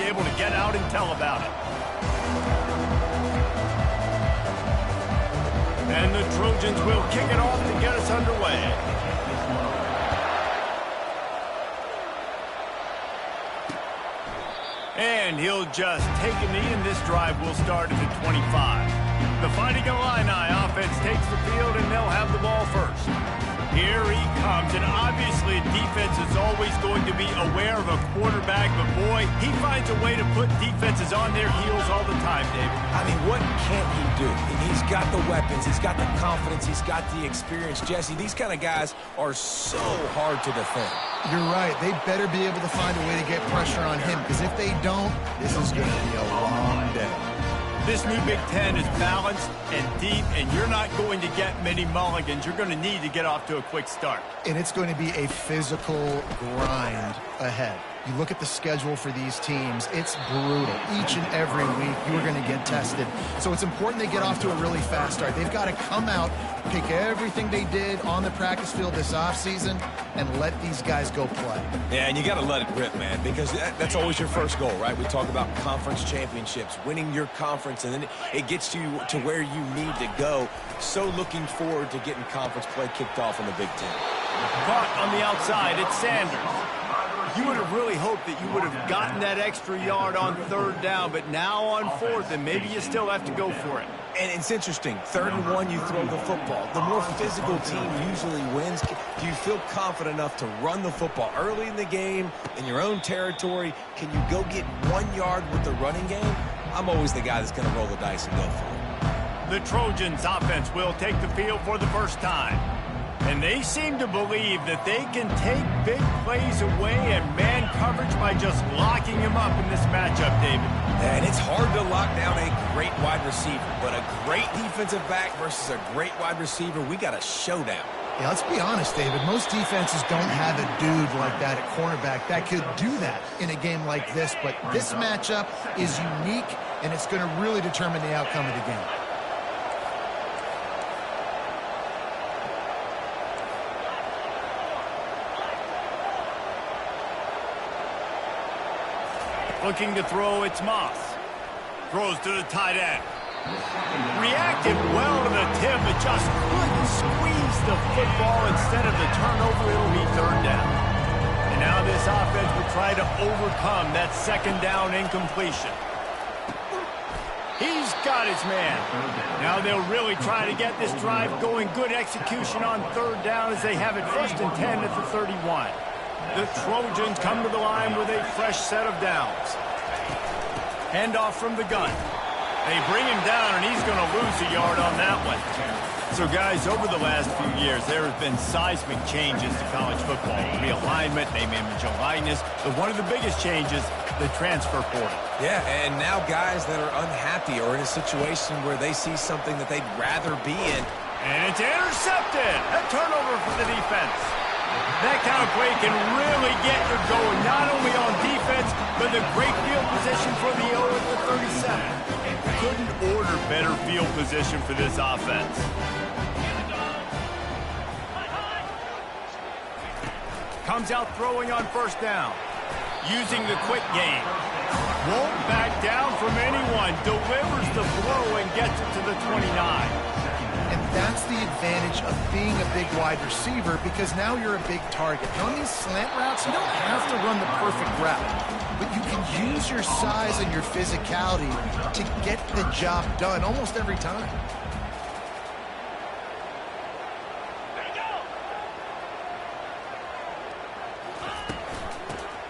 able to get out and tell about it. And the Trojans will kick it off to get us underway. And he'll just take a knee, and this drive will start at the 25. The Fighting Illini offense takes the field, and they'll have the ball first. Here he comes, and obviously defense is always going to be aware of a quarterback, but boy, he finds a way to put defenses on their heels all the time, David. I mean, what can't he do? He's got the weapons, he's got the confidence, he's got the experience. Jesse, these kind of guys are so hard to defend. You're right. They better be able to find a way to get pressure on him, because if they don't, this is going to be a long day. This new Big Ten is balanced and deep, and you're not going to get many mulligans. You're going to need to get off to a quick start. And it's going to be a physical grind ahead. You look at the schedule for these teams, it's brutal. Each and every week, you're going to get tested. So it's important they get off to a really fast start. They've got to come out, pick everything they did on the practice field this offseason, and let these guys go play. Yeah, and you got to let it rip, man, because that's always your first goal, right? We talk about conference championships, winning your conference, and then it gets you to where you need to go. So looking forward to getting conference play kicked off in the Big Ten. Caught on the outside, it's Sanders. You would have really hoped that you would have gotten that extra yard on third down, but now on fourth, and maybe you still have to go for it. And it's interesting. 3rd and 1, you throw the football. The more physical team usually wins. Do you feel confident enough to run the football early in the game, in your own territory? Can you go get 1 yard with the running game? I'm always the guy that's going to roll the dice and go for it. The Trojans offense will take the field for the first time. And they seem to believe that they can take big plays away and man coverage by just locking him up in this matchup, David. And it's hard to lock down a great wide receiver, but a great defensive back versus a great wide receiver, we got a showdown. Yeah, let's be honest, David. Most defenses don't have a dude like that at cornerback that could do that in a game like this, but this matchup is unique, and it's going to really determine the outcome of the game. Looking to throw, it's Moss. Throws to the tight end. Reacted well to the tip, but just couldn't squeeze the football. Instead of the turnover, it'll be third down. And now this offense will try to overcome that second down incompletion. He's got his man. Now they'll really try to get this drive going. Good execution on third down as they have it 1st and 10 at the 31. The Trojans come to the line with a fresh set of downs. Handoff from the gun. They bring him down, and he's going to lose a yard on that one. So, guys, over the last few years, there have been seismic changes to college football. Realignment, name, image, alignment. But one of the biggest changes, the transfer portal. Yeah, and now guys that are unhappy or in a situation where they see something that they'd rather be in. And it's intercepted. A turnover for the defense. That kind of play can really get you going, not only on defense, but the great field position for the O at the 37. Couldn't order better field position for this offense. Comes out throwing on 1st down. Using the quick game. Won't back down from anyone. Delivers the blow and gets it to the 29. And that's the advantage of being a big wide receiver, because now you're a big target. On these slant routes, you don't have to run the perfect route, but you can use your size and your physicality to get the job done almost every time.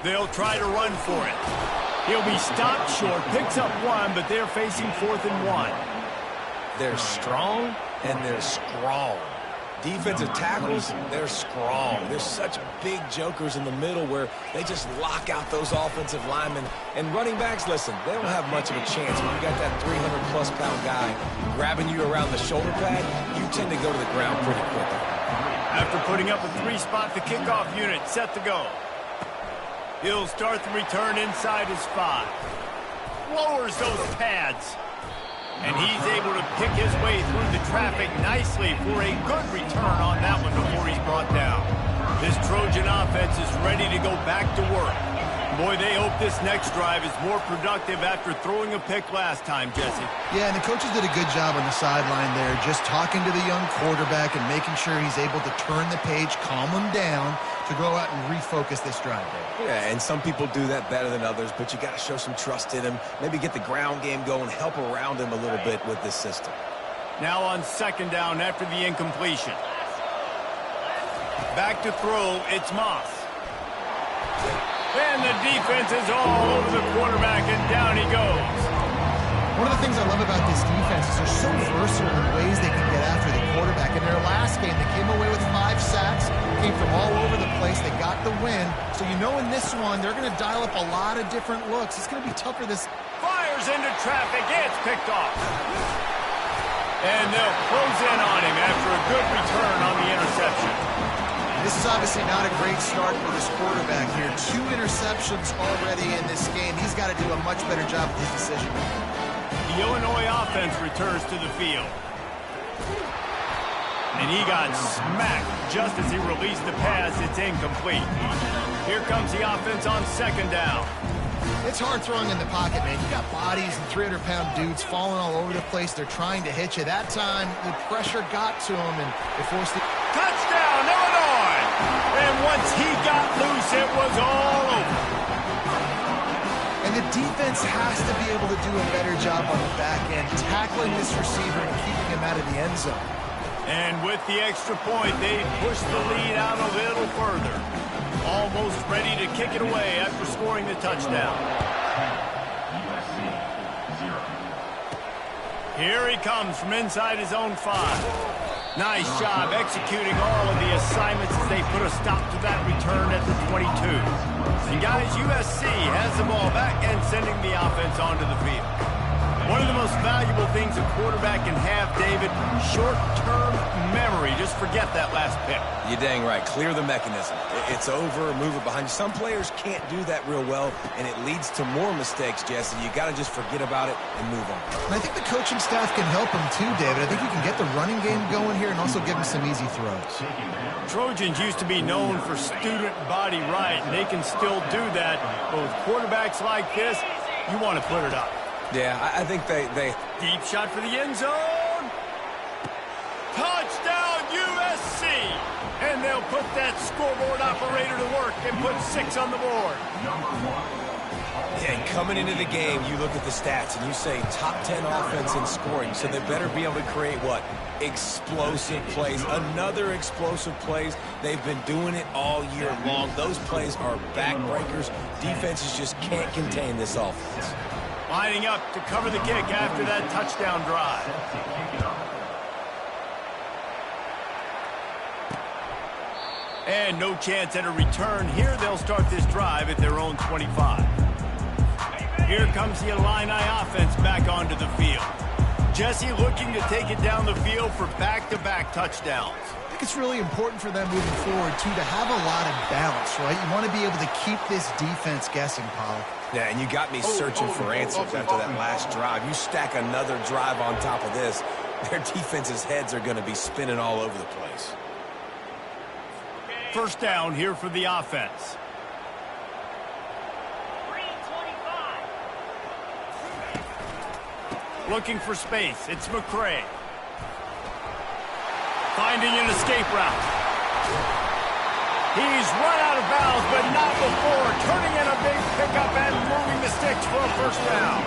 They'll try to run for it. He'll be stopped short, picks up 1, but they're facing 4th and 1. They're strong, and they're strong. Defensive tackles, they're strong. There's such big jokers in the middle where they just lock out those offensive linemen. And running backs, listen, they don't have much of a chance. When you got that 300-plus pound guy grabbing you around the shoulder pad, you tend to go to the ground pretty quickly. After putting up a 3-spot, the kickoff unit set to go. He'll start the return inside his 5. Lowers those pads. And he's able to pick his way through the traffic nicely for a good return on that one before he's brought down. This Trojan offense is ready to go back to work. Boy, they hope this next drive is more productive after throwing a pick last time, Jesse. Yeah, and the coaches did a good job on the sideline there, just talking to the young quarterback and making sure he's able to turn the page, calm him down to go out and refocus this drive there. Yeah, and some people do that better than others, but you got to show some trust in him. Maybe get the ground game going, help around him a little bit with this system. Now on second down after the incompletion. Back to throw, it's Moss. And the defense is all over the quarterback, and down he goes. One of the things I love about this defense is they're so versatile in ways they can get after the quarterback. In their last game, they came away with 5 sacks, came from all over the place. They got the win. So you know in this one, they're going to dial up a lot of different looks. It's going to be tougher this. Fires into traffic. It's picked off. And they'll close in on him after a good return on the interception. This is obviously not a great start for this quarterback here. 2 interceptions already in this game. He's got to do a much better job with his decision. The Illinois offense returns to the field. And he got smacked just as he released the pass. It's incomplete. Here comes the offense on second down. It's hard throwing in the pocket, man. You got bodies and 300-pound dudes falling all over the place. They're trying to hit you. That time, the pressure got to him, and they forced it. Touchdown, Illinois! And once he got loose, it was all over. And the defense has to be able to do a better job on the back end, tackling this receiver and keeping him out of the end zone. And with the extra point, they push the lead out a little further. Almost ready to kick it away after scoring the touchdown. Here he comes from inside his own 5. Nice job executing all of the assignments as they put a stop to that return at the 22. And guys, USC has the ball back and sending the offense onto the field. One of the most valuable things a quarterback can have, David, short-term memory. Just forget that last pick. You're dang right. Clear the mechanism. It's over, move it behind you. Some players can't do that real well, and it leads to more mistakes, Jesse. You got to just forget about it and move on. And I think the coaching staff can help him too, David. I think you can get the running game going here and also give him some easy throws. Trojans used to be known for student body right, and they can still do that. But with quarterbacks like this, you want to put it up. Yeah, I think they... Deep shot for the end zone. Touchdown, USC! And they'll put that scoreboard operator to work and put 6 on the board. Yeah, and coming into the game, you look at the stats and you say top 10 offense in scoring, so they better be able to create what? Explosive plays. Another explosive plays. They've been doing it all year long. Those plays are backbreakers. Defenses just can't contain this offense. Lining up to cover the kick after that touchdown drive. And no chance at a return here. They'll start this drive at their own 25. Here comes the Illini offense back onto the field. Jesse looking to take it down the field for back-to-back touchdowns. I think it's really important for them moving forward, too, to have a lot of balance, right? You want to be able to keep this defense guessing, Paul. Yeah, and you got me searching for answers after that last drive. You stack another drive on top of this, their defense's heads are going to be spinning all over the place. First down here for the offense. Looking for space. It's McCray. Finding an escape route. He's run out of bounds, but not before. Turning in a big pickup and moving the sticks for a first down.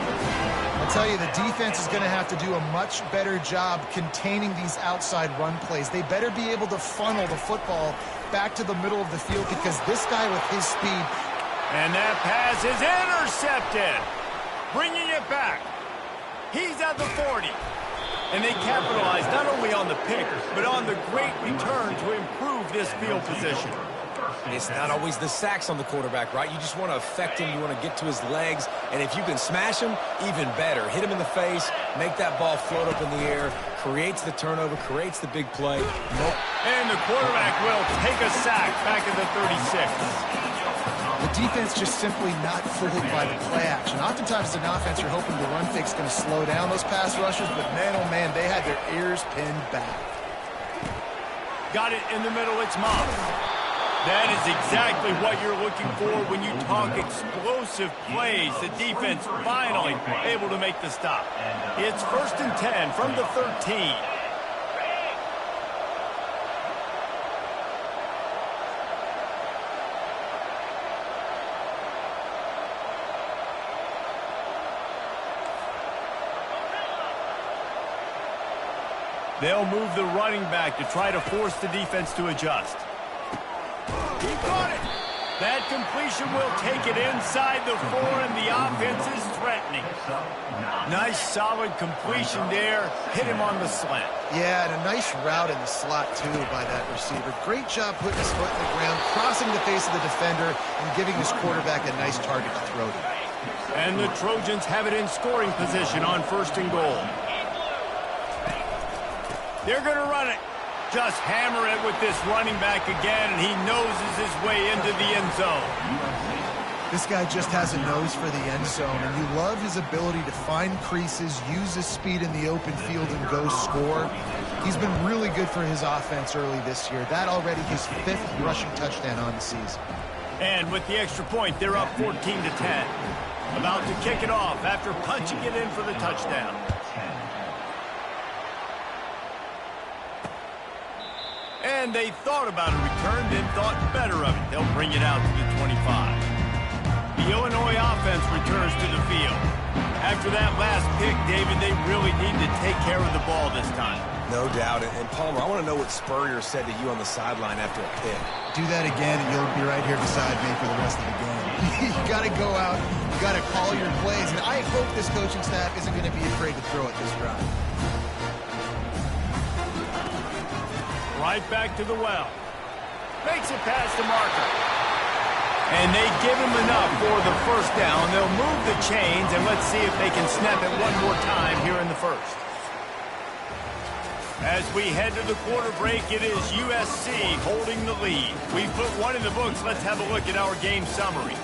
I'll tell you, the defense is going to have to do a much better job containing these outside run plays. They better be able to funnel the football back to the middle of the field because this guy with his speed. And that pass is intercepted. Bringing it back. He's at the 40. And they capitalize not only on the pick, but on the great return to improve this field position. It's not always the sacks on the quarterback, right? You just want to affect him. You want to get to his legs. And if you can smash him, even better. Hit him in the face, make that ball float up in the air, creates the turnover, creates the big play. And the quarterback will take a sack back at the 36. The defense just simply not fooled by the play action. Oftentimes, as an offense, you're hoping the run fake's going to slow down those pass rushers, but man, oh man, they had their ears pinned back. Got it in the middle, it's Moss. That is exactly what you're looking for when you talk explosive plays. The defense finally able to make the stop. It's 1st and 10 from the 13. They'll move the running back to try to force the defense to adjust. He caught it. That completion will take it inside the 4, and the offense is threatening. Nice, solid completion there. Hit him on the slant. Yeah, and a nice route in the slot, too, by that receiver. Great job putting his foot in the ground, crossing the face of the defender, and giving his quarterback a nice target to throw to. And the Trojans have it in scoring position on 1st and goal. They're going to run it. Just hammer it with this running back again, and he noses his way into the end zone. This guy just has a nose for the end zone, and you love his ability to find creases, use his speed in the open field, and go score. He's been really good for his offense early this year. That already his 5th rushing touchdown on the season. And with the extra point, they're up 14 to 10. About to kick it off after punching it in for the touchdown. And they thought about a return, then thought better of it. They'll bring it out to the 25. The Illinois offense returns to the field. After that last pick, David, they really need to take care of the ball this time. No doubt. And Palmer, I want to know what Spurrier said to you on the sideline after a pick. Do that again, and you'll be right here beside me for the rest of the game. You got to go out. You got to call your plays. And I hope this coaching staff isn't going to be afraid to throw it this drive. Right back to the well. Makes it past the marker. And they give him enough for the 1st down. They'll move the chains, and let's see if they can snap it one more time here in the 1st. As we head to the quarter break, it is USC holding the lead. We've put one in the books. Let's have a look at our game summary.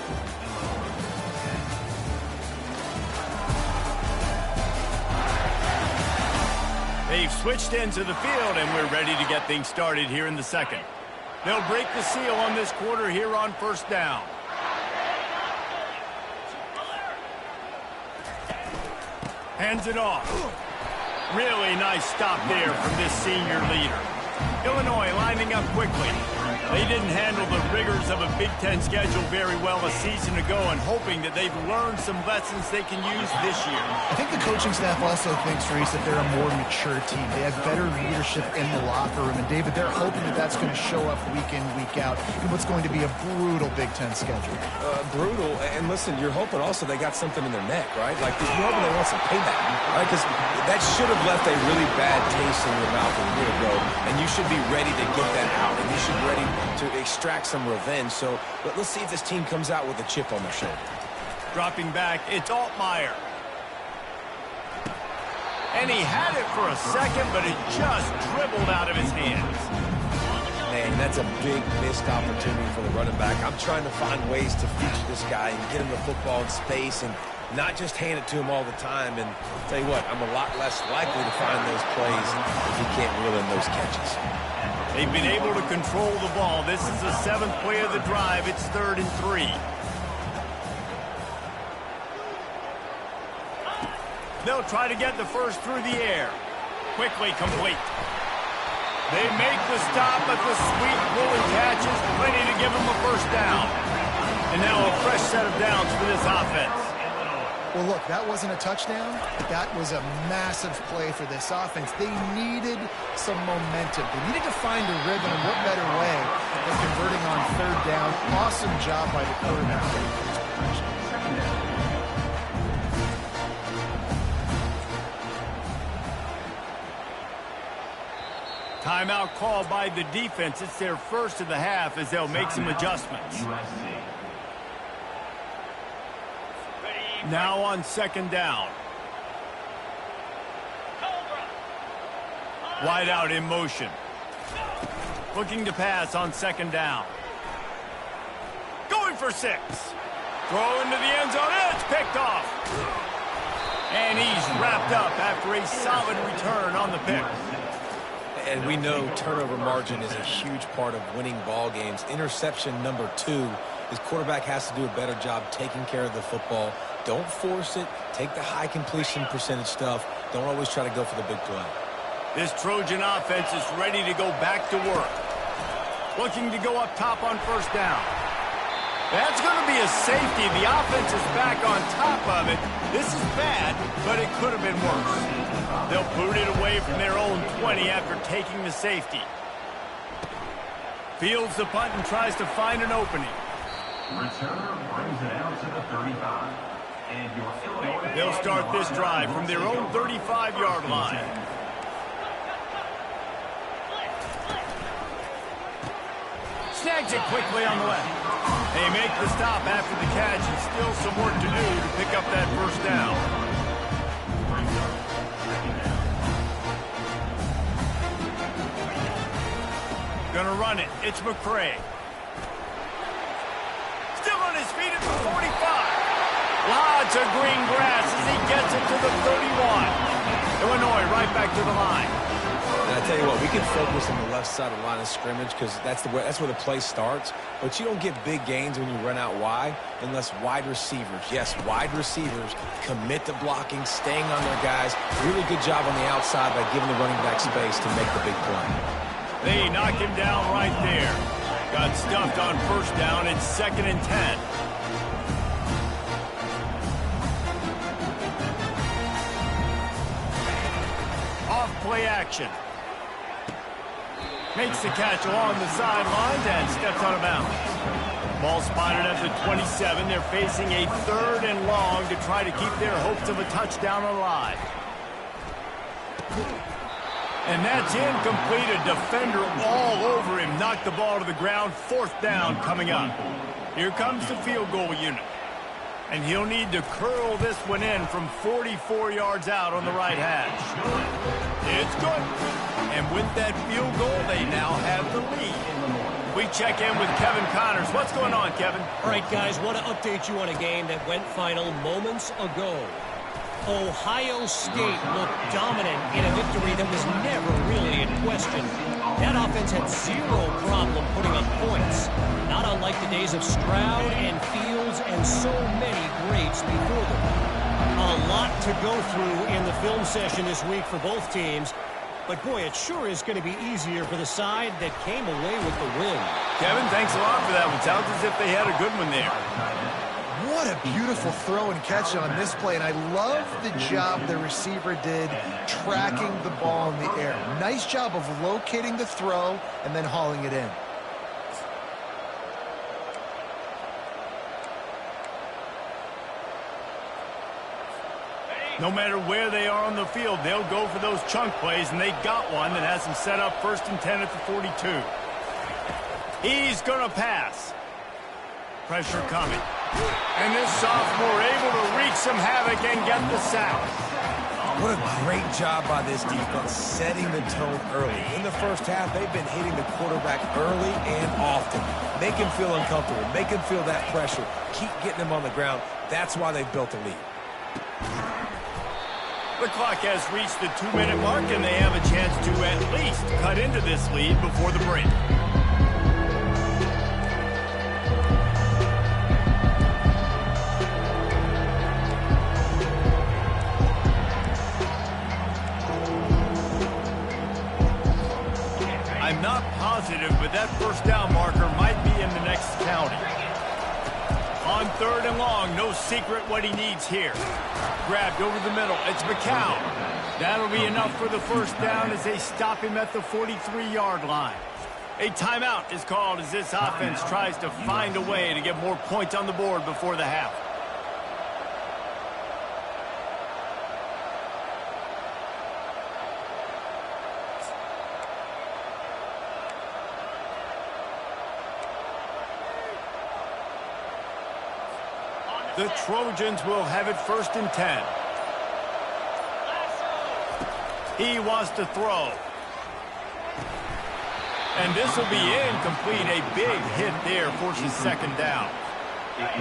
They've switched into the field, and we're ready to get things started here in the 2nd. They'll break the seal on this quarter here on 1st down. Hands it off. Really nice stop there from this senior leader. Illinois lining up quickly. They didn't handle the rigors of a Big Ten schedule very well a season ago, and hoping that they've learned some lessons they can use this year. I think the coaching staff also thinks, Reese, that they're a more mature team. They have better leadership in the locker room. And, David, they're hoping that that's going to show up week in, week out in what's going to be a brutal Big Ten schedule. Brutal. And, listen, you're hoping also they got something in their neck, right? Like, you're hoping they want some payback, right? Because that should have left a really bad taste in your mouth a year ago, and you should be ready to get that out, and you should be ready to extract some revenge. So let's see if this team comes out with a chip on their shoulder. Dropping back, it's Altmaier. And he had it for a second, but it just dribbled out of his hands. Man, that's a big missed opportunity for the running back. I'm trying to find ways to feature this guy and get him the football in space and not just hand it to him all the time. And I'll tell you what, I'm a lot less likely to find those plays if he can't reel in those catches. They've been able to control the ball. This is the 7th play of the drive. It's 3rd and 3. They'll try to get the 1st through the air. Quickly complete. They make the stop, but the sweet pulling catch is plenty to give them a 1st down. And now a fresh set of downs for this offense. Well, look, that wasn't a touchdown. That was a massive play for this offense. They needed some momentum. They needed to find a rhythm, and what better way than converting on 3rd down. Awesome job by the quarterback. Timeout called by the defense. It's their 1st of the half as they'll make some adjustments. Now on 2nd down. Wide out in motion. Looking to pass on 2nd down. Going for 6. Throw into the end zone. It's picked off. And he's wrapped up after a solid return on the pick. And we know turnover margin is a huge part of winning ball games. Interception number 2. His quarterback has to do a better job taking care of the football. Don't force it. Take the high completion percentage stuff. Don't always try to go for the big play. This Trojan offense is ready to go back to work. Looking to go up top on first down. That's going to be a safety. The offense is back on top of it. This is bad, but it could have been worse. They'll boot it away from their own 20 after taking the safety. Fields the punt and tries to find an opening. Returner brings it out to the 35. And your They'll start this drive from their own 35-yard line. Snags it quickly on the left. They make the stop after the catch, and still some work to do to pick up that first down. Gonna run it. It's McCray. Still on his feet at the 45. Lots of green grass as he gets it to the 31. Illinois right back to the line. And I tell you what, we can focus on the left side of the line of scrimmage because that's where the play starts. But you don't get big gains when you run out wide unless wide receivers, yes, wide receivers, commit to blocking, staying on their guys. Really good job on the outside by giving the running back space to make the big play. They knock him down right there. Got stuffed on first down. It's 2nd and 10. Off play action. Makes the catch along the sidelines and steps out of bounds. Ball spotted at the 27. They're facing a 3rd and long to try to keep their hopes of a touchdown alive. And that's incomplete. A defender all over him. Knocked the ball to the ground. 4th down coming up. Here comes the field goal unit. And he'll need to curl this one in from 44 yards out on the right hash. It's good. And with that field goal, they now have the lead. We check in with Kevin Connors. What's going on, Kevin? All right, guys, want to update you on a game that went final moments ago. Ohio State looked dominant in a victory that was never really in question. That offense had zero problem putting up points, not unlike the days of Stroud and Fields and so many greats before them. A lot to go through in the film session this week for both teams, but boy, it sure is going to be easier for the side that came away with the win. Kevin, thanks a lot for that one. Sounds as if they had a good one there. What a beautiful throw and catch on this play, and I love the job the receiver did tracking the ball in the air. Nice job of locating the throw and then hauling it in. No matter where they are on the field, they'll go for those chunk plays, and they got one that has them set up 1st and 10 at the 42. He's going to pass. Pressure coming. And this sophomore able to wreak some havoc and get the sack. What a great job by this defense, setting the tone early. In the first half, they've been hitting the quarterback early and often. Make him feel uncomfortable. Make him feel that pressure. Keep getting him on the ground. That's why they've built a lead. The clock has reached the 2-minute mark, and they have a chance to at least cut into this lead before the break. I'm not positive, but that first down marker might be in the next county. On 3rd and long, no secret what he needs here. Grabbed over the middle. It's McCown. That'll be enough for the first down as they stop him at the 43-yard line. A timeout is called as this offense tries to find a way to get more points on the board before the half. The Trojans will have it 1st and 10. He wants to throw. And this will be incomplete. A big hit there forces 2nd down.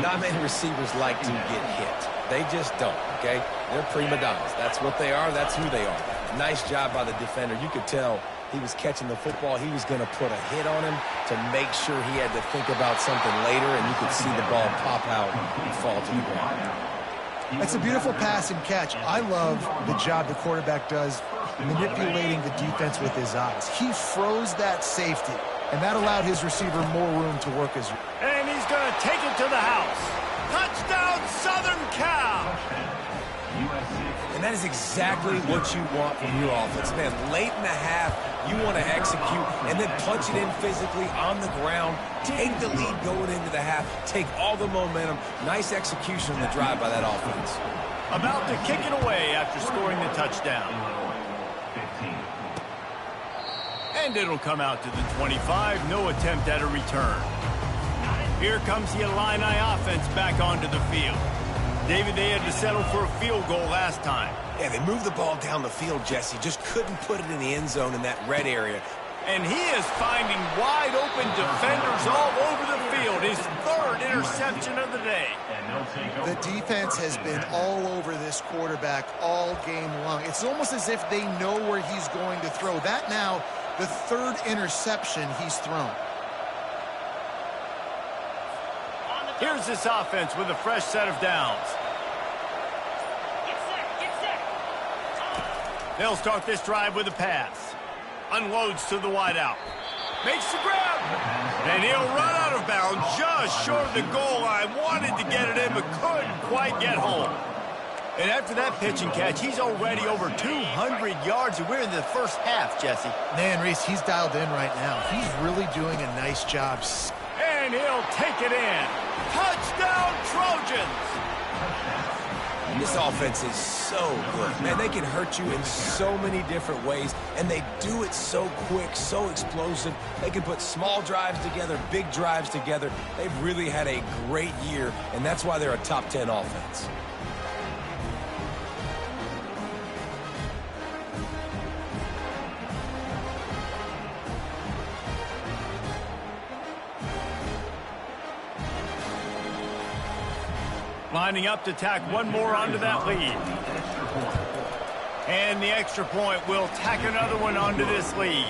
Not many receivers like to get hit. They just don't, okay? They're prima donnas. That's what they are. That's who they are. Nice job by the defender. You could tell he was catching the football. He was going to put a hit on him to make sure he had to think about something later, and you could see the ball pop out and fall to the ground. It's a beautiful pass and catch. I love the job the quarterback does manipulating the defense with his eyes. He froze that safety, and that allowed his receiver more room to work his. And he's going to take it to the house. Touchdown, Southern Cal! And that is exactly what you want from your offense. Man, late in the half, you want to execute and then punch it in physically on the ground. Take the lead going into the half. Take all the momentum. Nice execution on the drive by that offense. About to kick it away after scoring the touchdown. And it'll come out to the 25. No attempt at a return. Here comes the Illini offense back onto the field. David, they had to settle for a field goal last time. Yeah, they moved the ball down the field, Jesse. Just couldn't put it in the end zone in that red area. And he is finding wide-open defenders all over the field. His third interception of the day. The defense has been all over this quarterback all game long. It's almost as if they know where he's going to throw. That now, the third interception he's thrown. Here's this offense with a fresh set of downs. They'll start this drive with a pass. Unloads to the wideout. Makes the grab. And he'll run out of bounds just short of the goal line. Wanted to get it in, but couldn't quite get home. And after that pitch and catch, he's already over 200 yards, and we're in the first half, Jesse. Man, Reese, he's dialed in right now. He's really doing a nice job. And he'll take it in. Touchdown, Trojans! This offense is so good. Man, they can hurt you in so many different ways, and they do it so quick, so explosive. They can put small drives together, big drives together. They've really had a great year, and that's why they're a top 10 offense. Lining up to tack one more onto that lead. And the extra point will tack another one onto this lead.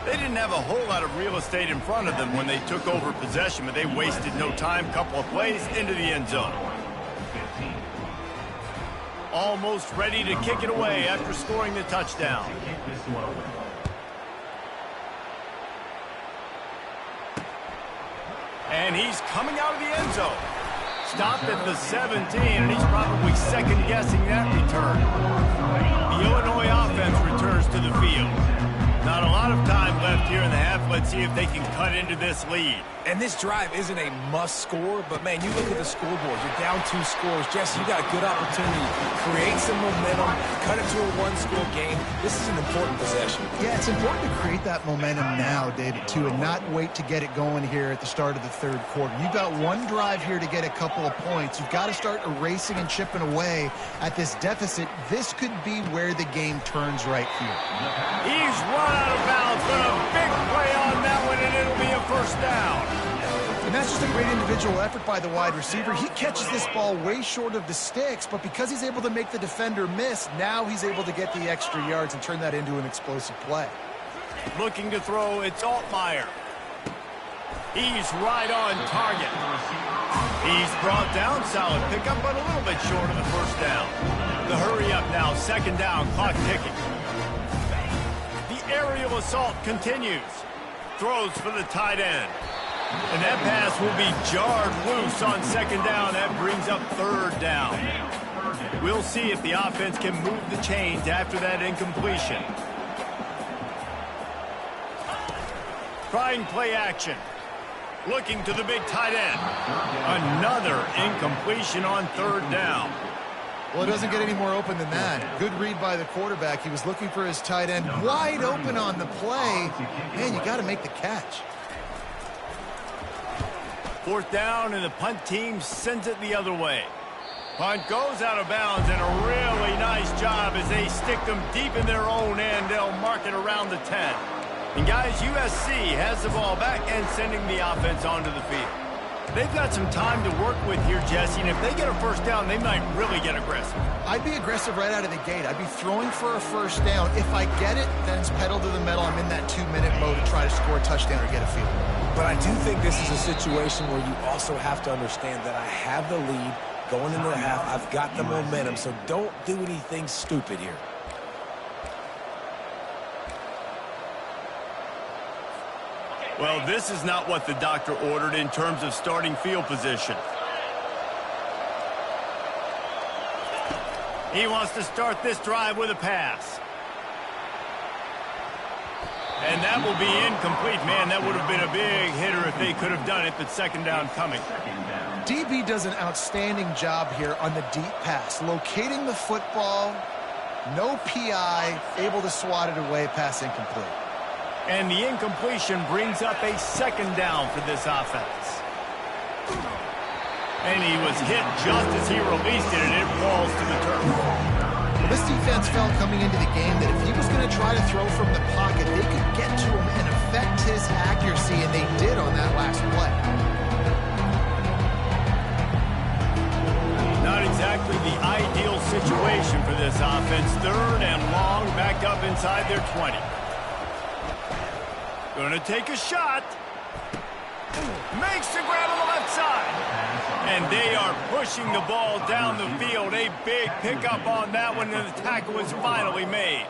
They didn't have a whole lot of real estate in front of them when they took over possession, but they wasted no time. Couple of plays into the end zone. Almost ready to kick it away after scoring the touchdown. And he's coming out of the end zone. Stopped at the 17, and he's probably second-guessing that return. The Illinois offense returns to the field. Not a lot of time left here in the half. Let's see if they can cut into this lead. And this drive isn't a must score, but, man, you look at the scoreboard. You're down 2 scores. Jesse, you got a good opportunity to create some momentum, cut it to a one-score game. This is an important possession. Yeah, it's important to create that momentum now, David, too, and not wait to get it going here at the start of the third quarter. You've got one drive here to get a couple of points. You've got to start erasing and chipping away at this deficit. This could be where the game turns right here. He's run out of bounds, but a big play on that one, and it'll be a first down. And that's just a great individual effort by the wide receiver. He catches this ball way short of the sticks, but because he's able to make the defender miss, now he's able to get the extra yards and turn that into an explosive play. Looking to throw, it's Altmaier. He's right on target. He's brought down, solid pickup, but a little bit short of the first down. The hurry up now, second down, clock ticking. The aerial assault continues. Throws for the tight end. And that pass will be jarred loose on second down. That brings up third down. We'll see if the offense can move the chains after that incompletion. Trying play action. Looking to the big tight end. Another incompletion on third down. Well, it doesn't get any more open than that. Good read by the quarterback. He was looking for his tight end wide open on the play. Man, you got to make the catch. Fourth down, and the punt team sends it the other way. Punt goes out of bounds, and a really nice job as they stick them deep in their own end. They'll mark it around the 10. And guys, USC has the ball back and sending the offense onto the field. They've got some time to work with here, Jesse, and if they get a first down, they might really get aggressive. I I'd be aggressive right out of the gate. I'd be throwing for a first down. If I get it, then it's pedal to the metal. I'm in that 2-minute mode to try to score a touchdown or get a field goal. But I do think this is a situation where you also have to understand that I have the lead going into the half. I've got the momentum, so don't do anything stupid here. Well, this is not what the doctor ordered in terms of starting field position. He wants to start this drive with a pass. And that will be incomplete. Man, that would have been a big hitter if they could have done it, but second down coming. DB does an outstanding job here on the deep pass. Locating the football, no PI, able to swat it away, pass incomplete. And the incompletion brings up a second down for this offense. And he was hit just as he released it, and it falls to the turf. Well, this defense felt coming into the game that if he was going to try to throw from the pocket, they could get to him and affect his accuracy, and they did on that last play. Not exactly the ideal situation for this offense. Third and long, back up inside their 20. Going to take a shot. Makes the grab on the left side. And they are pushing the ball down the field. A big pickup on that one, and the tackle was finally made.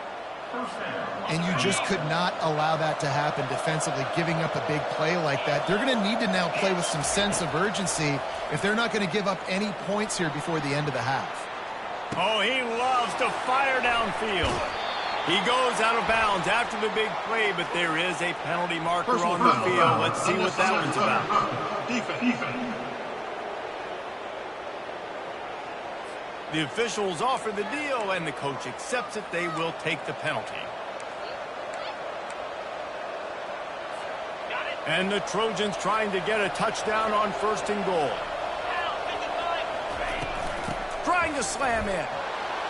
And you just could not allow that to happen defensively, giving up a big play like that. They're going to need to now play with some sense of urgency if they're not going to give up any points here before the end of the half. Oh, he loves to fire downfield. He goes out of bounds after the big play, but there is a penalty marker on the field. Let's see what that one's about. Defense. The officials offer the deal, and the coach accepts it. They will take the penalty. And the Trojans trying to get a touchdown on first and goal. Trying to slam in.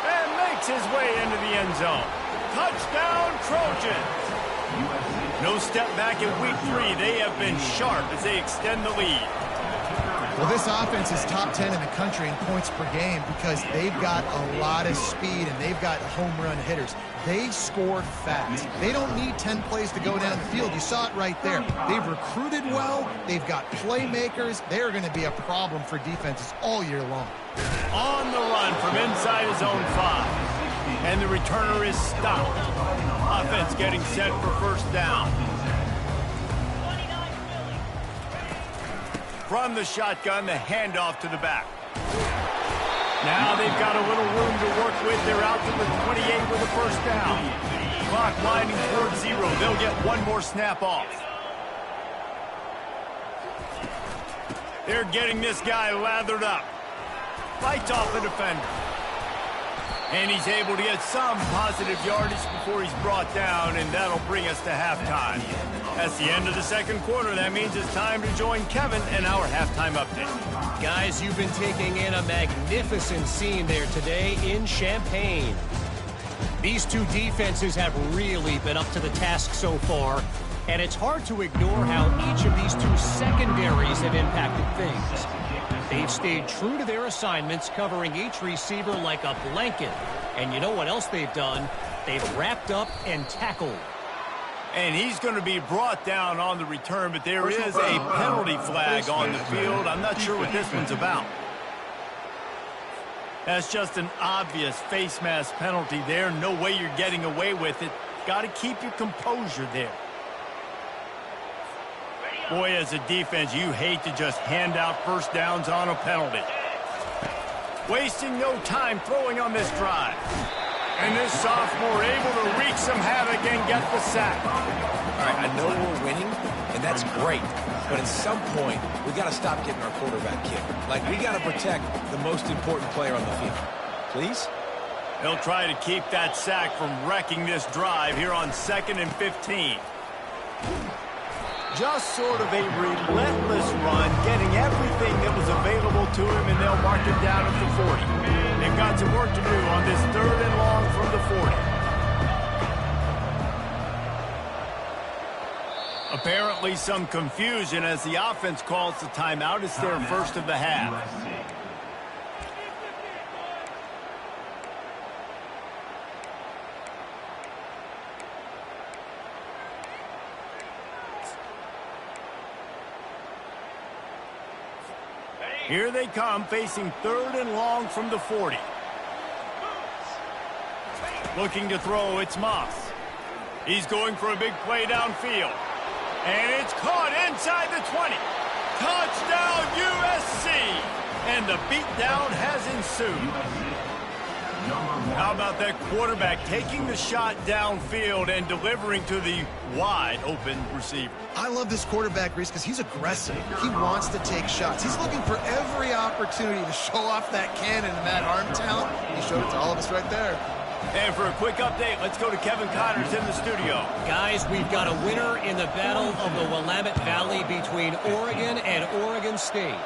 And makes his way into the end zone. Touchdown, Trojans. No step back in week 3. They have been sharp as they extend the lead. Well, this offense is top 10 in the country in points per game because they've got a lot of speed and they've got home run hitters. They score fast. They don't need 10 plays to go down the field. You saw it right there. They've recruited well. They've got playmakers. They're going to be a problem for defenses all year long. On the run from inside his own 5. And the returner is stopped. Offense getting set for first down. From the shotgun, the handoff to the back. Now they've got a little room to work with. They're out to the 28 with a first down. Clock winding towards 0. They'll get one more snap off. They're getting this guy lathered up. Fights off the defender. And he's able to get some positive yardage before he's brought down, and that'll bring us to halftime. That's the end of the second quarter. That means it's time to join Kevin and our halftime update. Guys, you've been taking in a magnificent scene there today in Champaign. These two defenses have really been up to the task so far, and it's hard to ignore how each of these two secondaries have impacted things. They've stayed true to their assignments, covering each receiver like a blanket. And you know what else they've done? They've wrapped up and tackled. And he's going to be brought down on the return, but there is a penalty flag on the field. I'm not sure what this one's about. That's just an obvious face mask penalty there. No way you're getting away with it. Got to keep your composure there. Boy, as a defense, you hate to just hand out first downs on a penalty. Wasting no time throwing on this drive. And this sophomore able to wreak some havoc and get the sack. All right, I know we're winning, and that's great. But at some point, we got to stop getting our quarterback kicked. Like, we got to protect the most important player on the field. Please? They'll try to keep that sack from wrecking this drive here on 2nd and 15. Just sort of a relentless run, getting everything that was available to him, and they'll mark him down at the 40. They've got some work to do on this 3rd and long from the 40. Apparently some confusion as the offense calls the timeout. It's their first of the half. Here they come, facing 3rd and long from the 40. Looking to throw, it's Moss. He's going for a big play downfield. And it's caught inside the 20. Touchdown, USC! And the beatdown has ensued. How about that quarterback taking the shot downfield and delivering to the wide-open receiver? I love this quarterback, Reese, because he's aggressive. He wants to take shots. He's looking for every opportunity to show off that cannon and that arm talent. He showed it to all of us right there. And for a quick update, let's go to Kevin Connors in the studio. Guys, we've got a winner in the battle of the Willamette Valley between Oregon and Oregon State.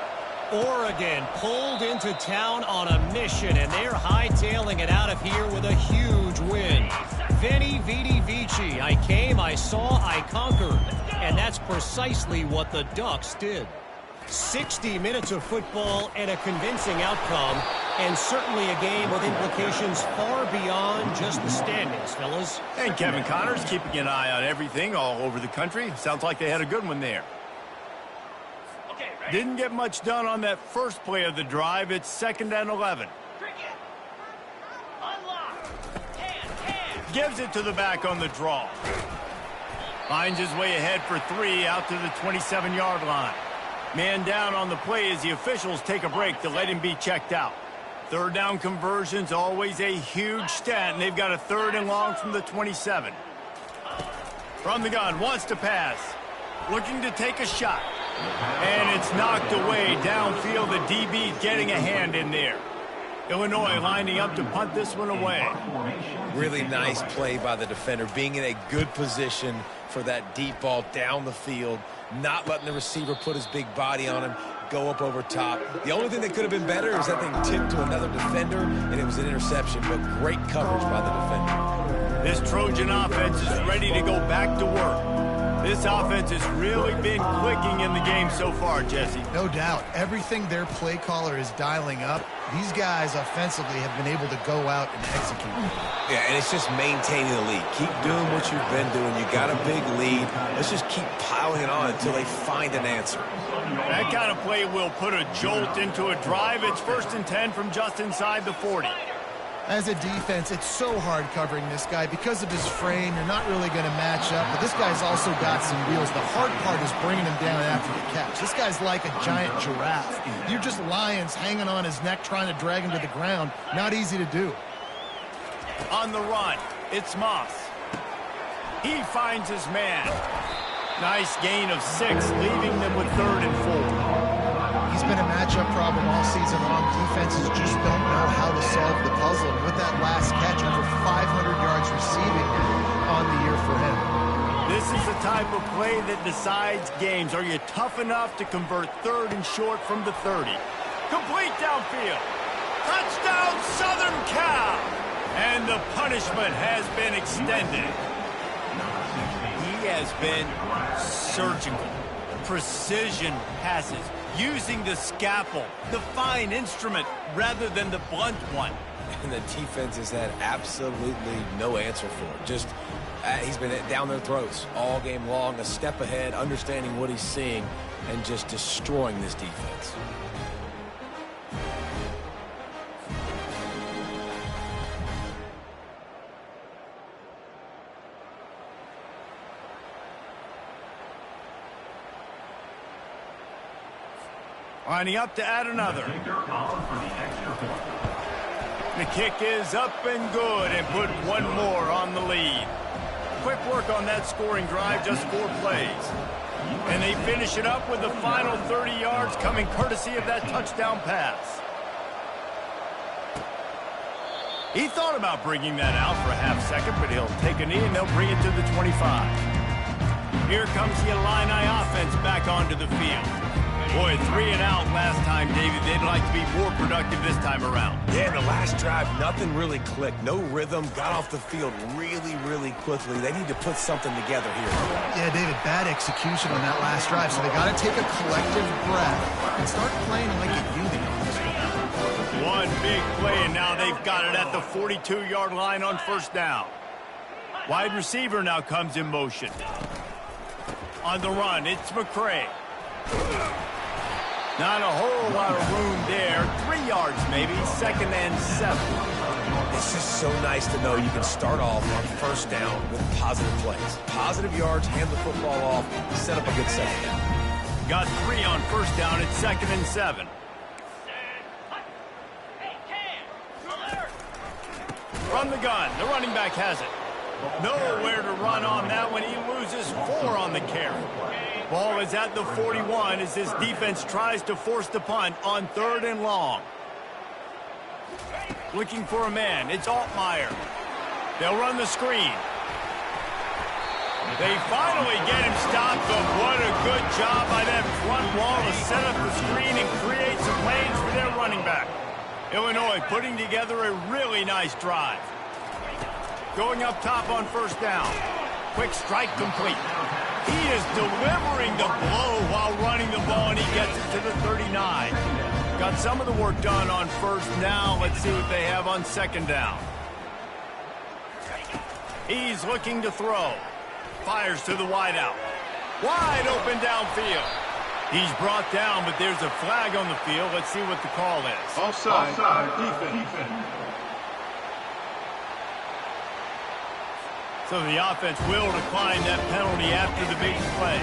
Oregon pulled into town on a mission, and they're hightailing it out of here with a huge win. Veni, Vidi, Vici. I came, I saw, I conquered. And that's precisely what the Ducks did. 60 minutes of football and a convincing outcome, and certainly a game with implications far beyond just the standings, fellas. And Kevin Connors keeping an eye on everything all over the country. Sounds like they had a good one there. Didn't get much done on that first play of the drive. It's 2nd and 11. Gives it to the back on the draw. Finds his way ahead for 3 out to the 27-yard line. Man down on the play as the officials take a break to let him be checked out. 3rd down conversion's always a huge stat, and they've got a 3rd and long from the 27. From the gun, wants to pass. Looking to take a shot. And it's knocked away downfield. The DB getting a hand in there. Illinois lining up to punt this one away. Really nice play by the defender, being in a good position for that deep ball down the field, not letting the receiver put his big body on him, go up over top. The only thing that could have been better is that thing tipped to another defender, and it was an interception, but great coverage by the defender. This Trojan offense is ready to go back to work. This offense has really been clicking in the game so far, Jesse. No doubt. Everything their play caller is dialing up, these guys offensively have been able to go out and execute. Yeah, and it's just maintaining the lead. Keep doing what you've been doing. You got a big lead. Let's just keep piling it on until they find an answer. That kind of play will put a jolt into a drive. It's 1st and 10 from just inside the 40. As a defense, it's so hard covering this guy. Because of his frame, you're not really going to match up. But this guy's also got some wheels. The hard part is bringing him down after the catch. This guy's like a giant giraffe. You're just lions hanging on his neck trying to drag him to the ground. Not easy to do. On the run, it's Moss. He finds his man. Nice gain of 6, leaving them with 3rd and 4. He's been a matchup problem all season long. Defenses just don't know how to solve the puzzle. And with that last catch, over 500 yards receiving on the year for him. This is the type of play that decides games. Are you tough enough to convert 3rd and short from the 30? Complete downfield. Touchdown, Southern Cal! And the punishment has been extended. He has been surgical. Precision passes. Using the scalpel, the fine instrument, rather than the blunt one. And the defense has had absolutely no answer for it. Just, he's been down their throats all game long, a step ahead, understanding what he's seeing, and just destroying this defense. Lining up to add another. The kick is up and good and put one more on the lead. Quick work on that scoring drive, just 4 plays. And they finish it up with the final 30 yards coming courtesy of that touchdown pass. He thought about bringing that out for a half second, but he'll take a knee and they'll bring it to the 25. Here comes the Illini offense back onto the field. Boy, 3 and out last time, David. They'd like to be more productive this time around. Yeah, in the last drive, nothing really clicked. No rhythm, got off the field really, really quickly. They need to put something together here. Yeah, David, bad execution on that last drive, so they got to take a collective breath and start playing like a unit on this one. One big play, and now they've got it at the 42-yard line on 1st down. Wide receiver now comes in motion. On the run, it's McCray. Not a whole lot of room there. 3 yards maybe, 2nd and 7. It's just so nice to know you can start off on first down with positive plays. Positive yards, hand the football off, set up a good second down. Got 3 on first down at 2nd and 7. From the gun, the running back has it. Nowhere to run on that one. He loses 4 on the carry. Ball is at the 41 as this defense tries to force the punt on 3rd and long. Looking for a man. It's Altmaier. They'll run the screen. They finally get him stopped, but what a good job by that front wall to set up the screen and create some lanes for their running back. Illinois putting together a really nice drive. Going up top on first down. Quick strike complete. He is delivering the blow while running the ball, and he gets it to the 39. Got some of the work done on first down. Let's see what they have on 2nd down. He's looking to throw. Fires to the wideout. Wide open downfield. He's brought down, but there's a flag on the field. Let's see what the call is. Offside. Defense. So the offense will decline that penalty after the big play.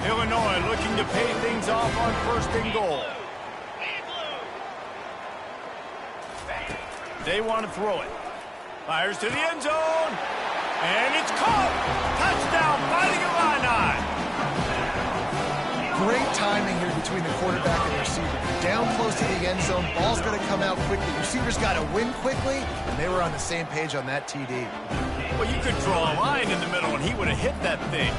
Illinois looking to pay things off on 1st and goal. They want to throw it. Fires to the end zone. And it's caught. Touchdown, Fighting Illini. Great timing here between the quarterback and the receiver. Down close to the end zone. Ball's going to come out quickly. Receivers got to win quickly, and they were on the same page on that TD. Well, you could draw a line in the middle, and he would have hit that thing.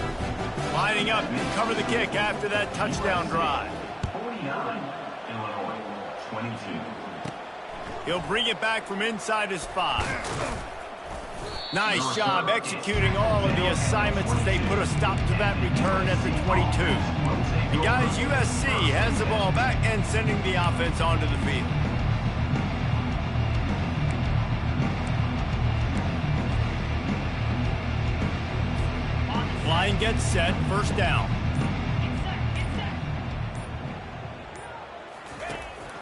Lining up to cover the kick after that touchdown drive. 49, Illinois, 22. He'll bring it back from inside his 5. Nice job executing all of the assignments as they put a stop to that return at the 22. And guys, USC has the ball back and sending the offense onto the field. Line gets set, first down.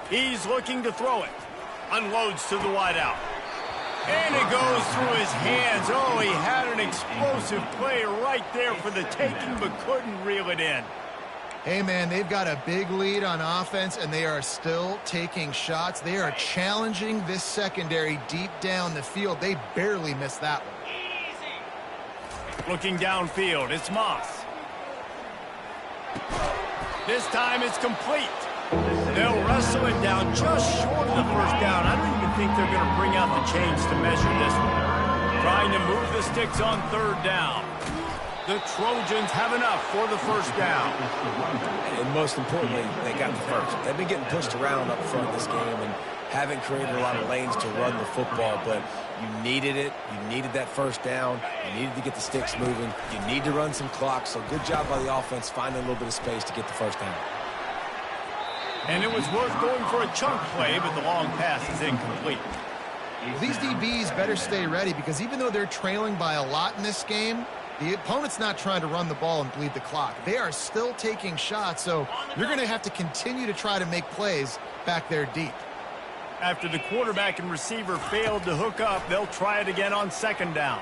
He's looking to throw it. Unloads to the wideout. And it goes through his hands. Oh, he had an explosive play right there for the taking, but couldn't reel it in. Hey, man, they've got a big lead on offense, and they are still taking shots. They are challenging this secondary deep down the field. They barely missed that one. Looking downfield, it's Moss. This time it's complete. They'll wrestle it down just short of the first down. I don't even think they're going to bring out the chains to measure this one. Trying to move the sticks on 3rd down. The Trojans have enough for the first down. And most importantly, they got the first. They've been getting pushed around up front this game and haven't created a lot of lanes to run the football, but you needed it. You needed that first down. You needed to get the sticks moving. You need to run some clock, so good job by the offense finding a little bit of space to get the first down. And it was worth going for a chunk play, but the long pass is incomplete. Well, these DBs better stay ready because even though they're trailing by a lot in this game, the opponent's not trying to run the ball and bleed the clock. They are still taking shots, so you're going to have to continue to try to make plays back there deep. After the quarterback and receiver failed to hook up, they'll try it again on 2nd down.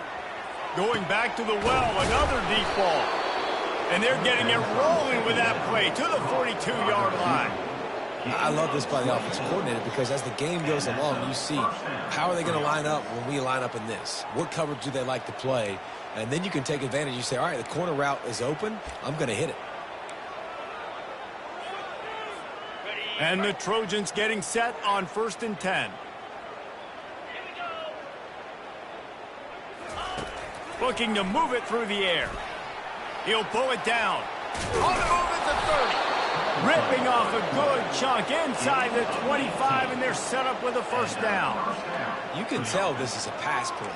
Going back to the well, another deep ball. And they're getting it rolling with that play to the 42-yard line. I love this by the offensive coordinator because as the game goes along, you see how are they going to line up when we line up in this? What coverage do they like to play? And then you can take advantage. You say, all right, the corner route is open. I'm going to hit it. And the Trojans getting set on 1st and 10. Looking to move it through the air. He'll pull it down. On the move at the 30. Ripping off a good chunk inside the 25, and they're set up with a first down. You can tell this is a pass play.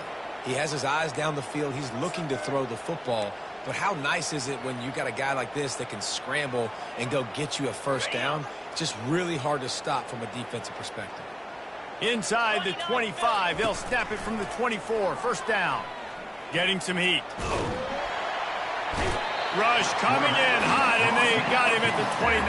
He has his eyes down the field. He's looking to throw the football. But how nice is it when you got a guy like this that can scramble and go get you a first down? Just really hard to stop from a defensive perspective. Inside the 25, they'll snap it from the 24. First down. Getting some heat. Rush coming in hot, and they got him at the 29.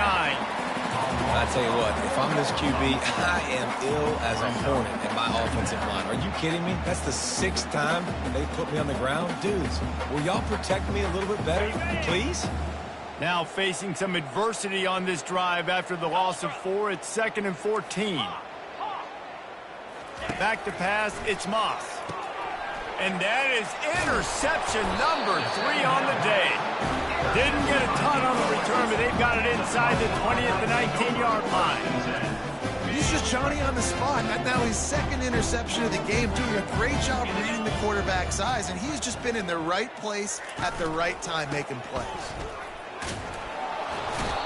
I tell you what, if I'm this QB, I am ill as a hornet in my offensive line. Are you kidding me? That's the 6th time they put me on the ground. Dudes, will y'all protect me a little bit better, please? Now facing some adversity on this drive after the loss of 4. It's 2nd and 14. Back to pass, it's Moss. And that is interception number 3 on the day. Didn't get a ton on the return, but they've got it inside the 20 at the 19-yard line. He's just Johnny on the spot. And now his 2nd interception of the game, doing a great job reading the quarterback's eyes, and he's just been in the right place at the right time making plays.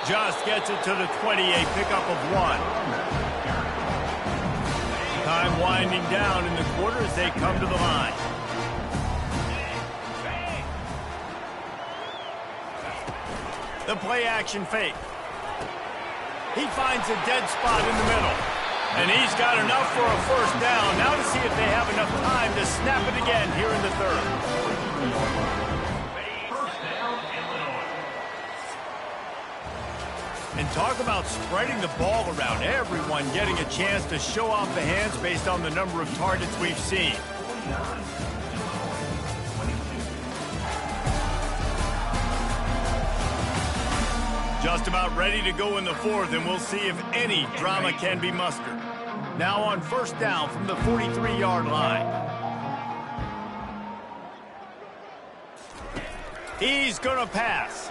Just gets it to the 20, a pickup of 1. Time winding down in the quarter as they come to the line. The play action fake. He finds a dead spot in the middle. And he's got enough for a first down. Now to see if they have enough time to snap it again here in the 3rd. And talk about spreading the ball around. Everyone getting a chance to show off the hands based on the number of targets we've seen. Just about ready to go in the 4th, and we'll see if any drama can be mustered. Now on first down from the 43-yard line. He's going to pass.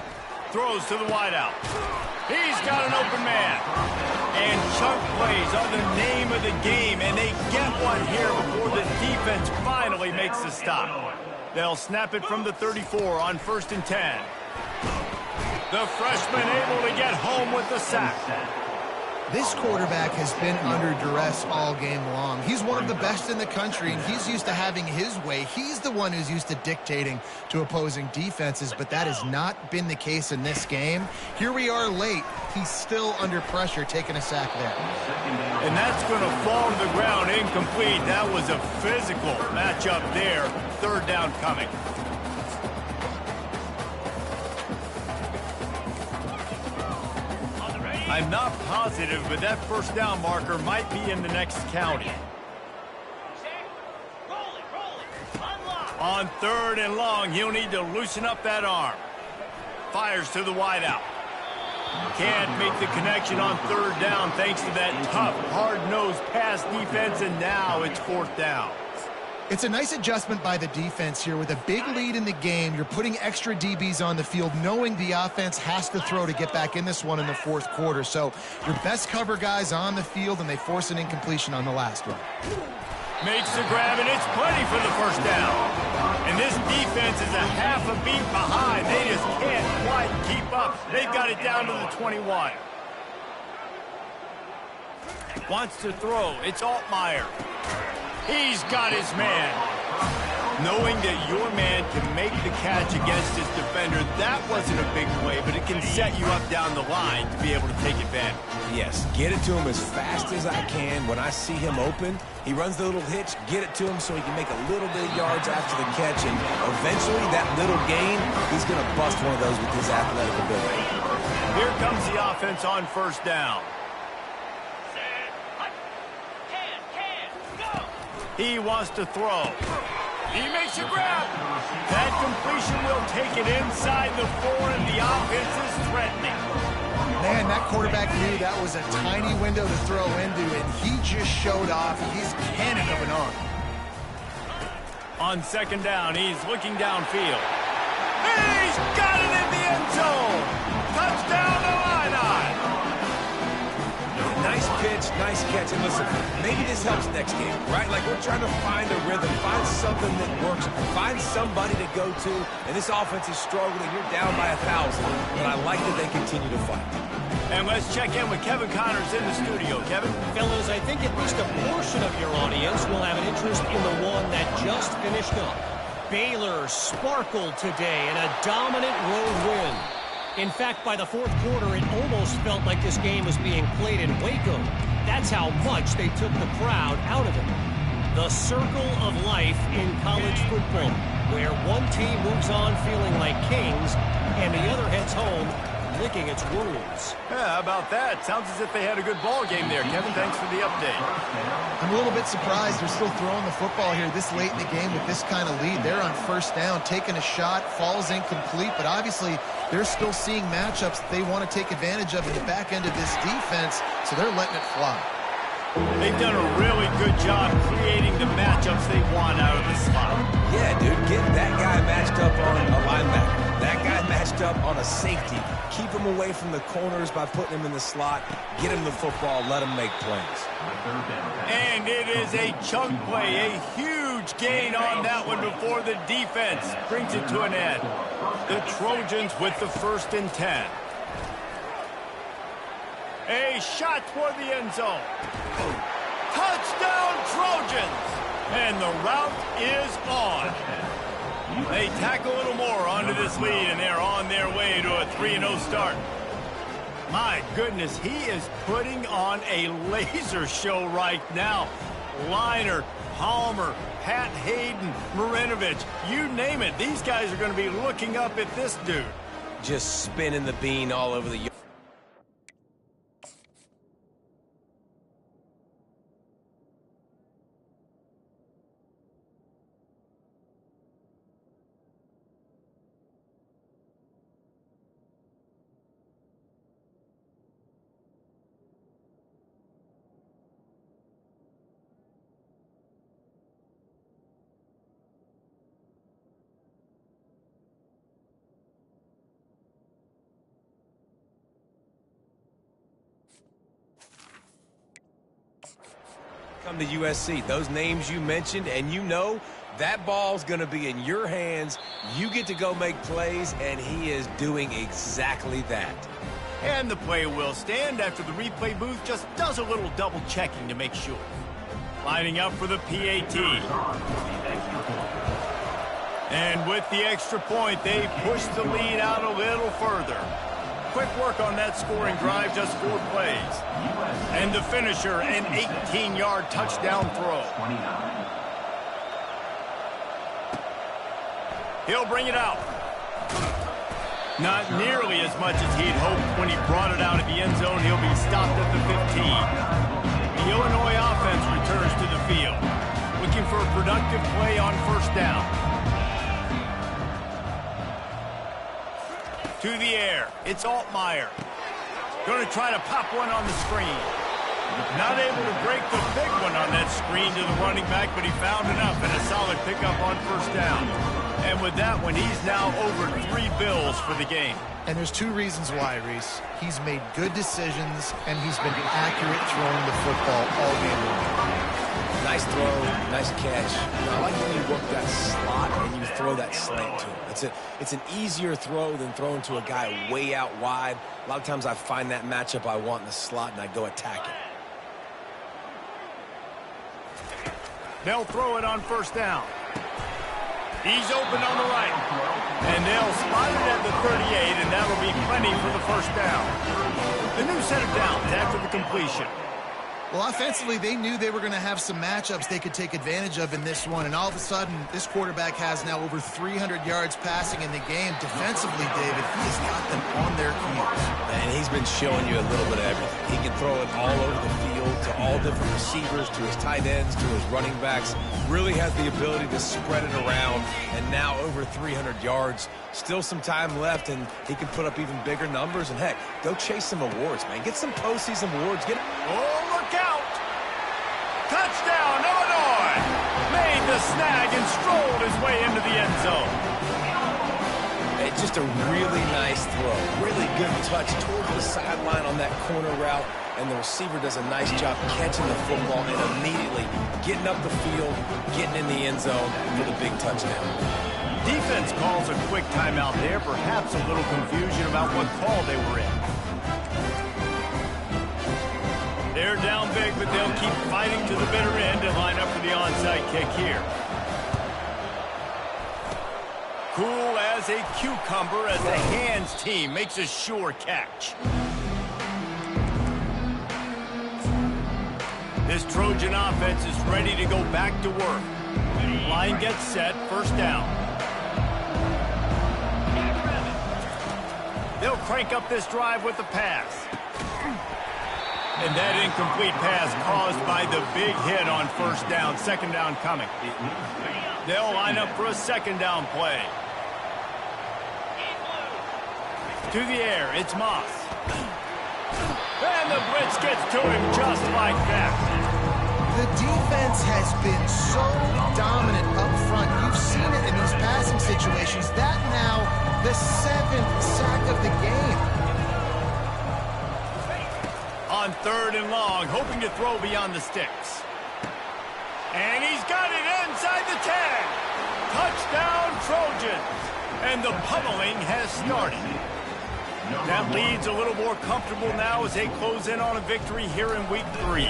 Throws to the wideout. He's got an open man. And chunk plays are the name of the game, and they get one here before the defense finally makes the stop. They'll snap it from the 34 on 1st and 10. The freshman able to get home with the sack. This quarterback has been under duress all game long. He's one of the best in the country, and he's used to having his way. He's the one who's used to dictating to opposing defenses, but that has not been the case in this game. Here we are late. He's still under pressure, taking a sack there. And that's going to fall to the ground incomplete. That was a physical matchup there. 3rd down coming. I'm not positive, but that first down marker might be in the next county. On 3rd and long, he'll need to loosen up that arm. Fires to the wideout. Can't make the connection on 3rd down thanks to that tough, hard-nosed pass defense, and now it's 4th down. It's a nice adjustment by the defense here. With a big lead in the game, you're putting extra DBs on the field, knowing the offense has to throw to get back in this one in the 4th quarter. So your best cover guys on the field, and they force an incompletion on the last one. Makes the grab, and it's plenty for the first down. And this defense is a half a beat behind. They just can't quite keep up. They've got it down to the 21. Wants to throw. It's Altmaier. He's got his man. Knowing that your man can make the catch against his defender, that wasn't a big play, but it can set you up down the line to be able to take advantage. Yes, get it to him as fast as I can. When I see him open, he runs the little hitch, get it to him so he can make a little bit of yards after the catch, and eventually that little gain, he's going to bust one of those with his athletic ability. Here comes the offense on first down. He wants to throw. He makes a grab. That completion will take it inside the 4, and the offense is threatening. Man, that quarterback knew that was a tiny window to throw into, and he just showed off. He's cannon of an arm. On 2nd down, he's looking downfield. He's got it in the end zone. Touchdown to Illini. Nice pitch, nice catch. And listen, maybe this helps next game, right? Like we're trying to find a rhythm, find something that works, find somebody to go to. And this offense is struggling. You're down by 1,000, but I like that they continue to fight. And let's check in with Kevin Connors in the studio. Kevin? Fellas, I think at least a portion of your audience will have an interest in the one that just finished up. Baylor sparkled today in a dominant road win. In fact, by the 4th quarter, it almost felt like this game was being played in Waco. That's how much they took the crowd out of it. The circle of life in college football, where one team moves on feeling like kings and the other heads home licking its wounds. Yeah, how about that? Sounds as if they had a good ball game there. Kevin, thanks for the update. I'm a little bit surprised they're still throwing the football here this late in the game with this kind of lead. They're on first down, taking a shot, falls incomplete, but obviously they're still seeing matchups that they want to take advantage of in the back end of this defense, so they're letting it fly. They've done a really good job creating the matchups they want out of the slot. Yeah, dude, get that guy matched up on a linebacker. That guy matched up on a safety. Keep him away from the corners by putting him in the slot. Get him the football. Let him make plays. And it is a chunk play, a huge gain on that one before the defense brings it to an end. The Trojans with the 1st and 10. A shot toward the end zone. Touchdown, Trojans! And the route is on. They tack a little more onto this lead, and they're on their way to a 3-0 start. My goodness, he is putting on a laser show right now. Liner, Palmer, Pat Hayden, Marinovich, you name it. These guys are going to be looking up at this dude. Just spinning the bean all over the yard. Come to USC, those names you mentioned, and you know that ball's going to be in your hands. You get to go make plays, and he is doing exactly that. And the play will stand after the replay booth just does a little double checking to make sure. Lining up for the PAT. And with the extra point, they push the lead out a little further. Quick work on that scoring drive, just 4 plays. And the finisher, an 18-yard touchdown throw. He'll bring it out. Not nearly as much as he'd hoped when he brought it out at the end zone. He'll be stopped at the 15. The Illinois offense returns to the field, looking for a productive play on first down. To the air, it's Altmaier. Going to try to pop one on the screen. Not able to break the big one on that screen to the running back, but he found enough and a solid pickup on first down. And with that one, he's now over 3 bills for the game. And there's 2 reasons why, Reese. He's made good decisions, and he's been accurate throwing the football all game long. Nice throw, nice catch. I like when you work that slot and you throw that slant to him. It's an easier throw than throwing to a guy way out wide. A lot of times I find that matchup I want in the slot and I go attack it. They'll throw it on first down. He's open on the right. And they'll spot it at the 38, and that'll be plenty for the first down. The new set of downs after the completion. Well, offensively, they knew they were going to have some matchups they could take advantage of in this one, and all of a sudden, this quarterback has now over 300 yards passing in the game. Defensively, David, he has got them on their heels. And he's been showing you a little bit of everything. He can throw it all over the field to all different receivers, to his tight ends, to his running backs. Really has the ability to spread it around, and now over 300 yards. Still some time left, and he can put up even bigger numbers. And, heck, go chase some awards, man. Get some postseason awards. Oh, look out! Touchdown, Illinois! Made the snag and strolled his way into the end zone. It's just a really nice throw. Really good touch towards the sideline on that corner route, and the receiver does a nice job catching the football and immediately getting up the field, getting in the end zone for the big touchdown. Defense calls a quick timeout there, perhaps a little confusion about what call they were in. They're down big, but they'll keep fighting to the bitter end and line up for the onside kick here. Cool as a cucumber as the hands team makes a sure catch. This Trojan offense is ready to go back to work. Line gets set, first down. They'll crank up this drive with the pass. And that incomplete pass caused by the big hit on first down. Second down coming. They'll line up for a second down play. To the air, it's Moss. And the blitz gets to him just like that. The defense has been so dominant up front. You've seen it in these passing situations. That now the 7th sack of the game. On third and long, hoping to throw beyond the sticks. And he's got it inside the 10. Touchdown, Trojans. And the pummeling has started. That lead's a little more comfortable now as they close in on a victory here in week 3.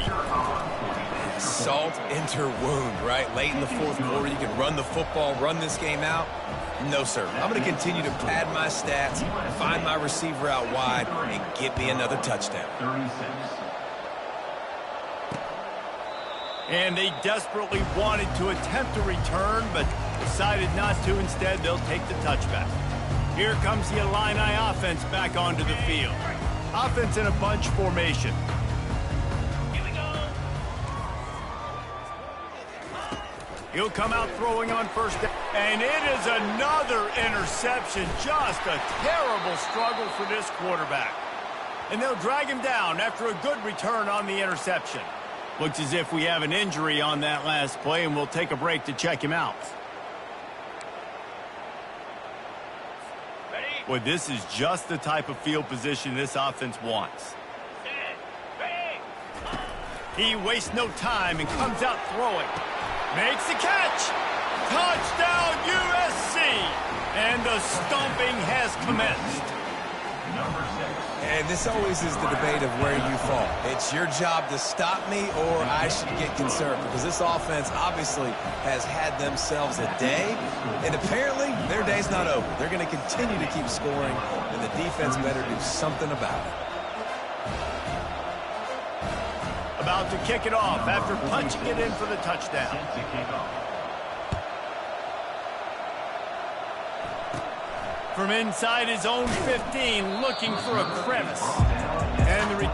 Salt into wound, right? Late in the fourth quarter, you can run the football, run this game out. No, sir. I'm going to continue to pad my stats, find my receiver out wide, and get me another touchdown. 36. And they desperately wanted to attempt a return, but decided not to. Instead, they'll take the touchback. Here comes the Illini offense back onto the field. Offense in a bunch formation. He'll come out throwing on first down. And it is another interception. Just a terrible struggle for this quarterback. And they'll drag him down after a good return on the interception. Looks as if we have an injury on that last play, and we'll take a break to check him out. Well, this is just the type of field position this offense wants. He wastes no time and comes out throwing. Makes the catch. Touchdown, USC. And the stomping has commenced. Number 6. And this always is the debate of where you fall. It's your job to stop me, or I should get concerned, because this offense obviously has had themselves a day, and apparently their day's not over. They're going to continue to keep scoring, and the defense better do something about it. About to kick it off after punching it in for the touchdown. Set to kick off. From inside his own 15, looking for a crevice. And the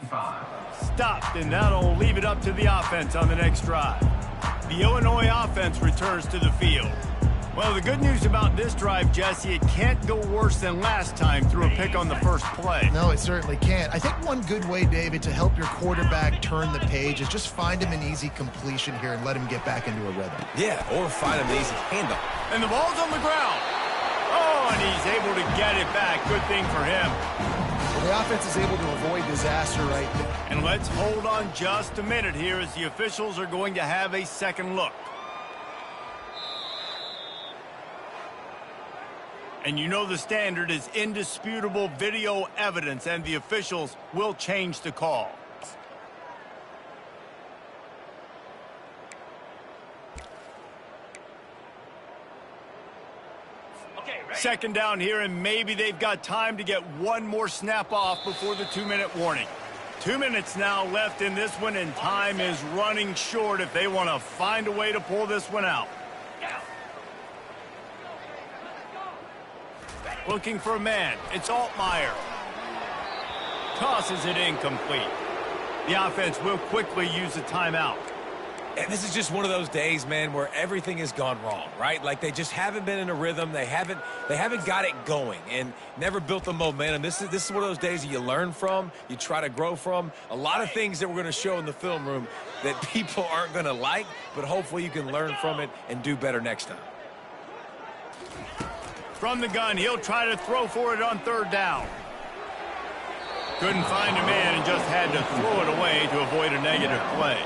Stopped, and that'll leave it up to the offense on the next drive. The Illinois offense returns to the field. Well, the good news about this drive, Jesse, it can't go worse than last time through a pick on the first play. No, it certainly can't. I think one good way, David, to help your quarterback turn the page is just find him an easy completion here and let him get back into a rhythm. Yeah, or find him an easy handoff. And the ball's on the ground. Oh, and he's able to get it back. Good thing for him. Well, the offense is able to avoid disaster right there. And let's hold on just a minute here as the officials are going to have a second look. And you know the standard is indisputable video evidence, and the officials will change the call. Second down here, and maybe they've got time to get one more snap off before the 2-minute warning. 2 minutes now left in this one, and time is running short if they want to find a way to pull this one out. Looking for a man. It's Altmaier. Tosses it incomplete. The offense will quickly use a timeout. And this is just one of those days, man, where everything has gone wrong, right? Like they just haven't been in a rhythm. They haven't got it going and never built the momentum. This is one of those days that you learn from, you try to grow from. A lot of things that we're going to show in the film room that people aren't going to like, but hopefully you can learn from it and do better next time. From the gun, he'll try to throw for it on third down. Couldn't find a man and just had to throw it away to avoid a negative play.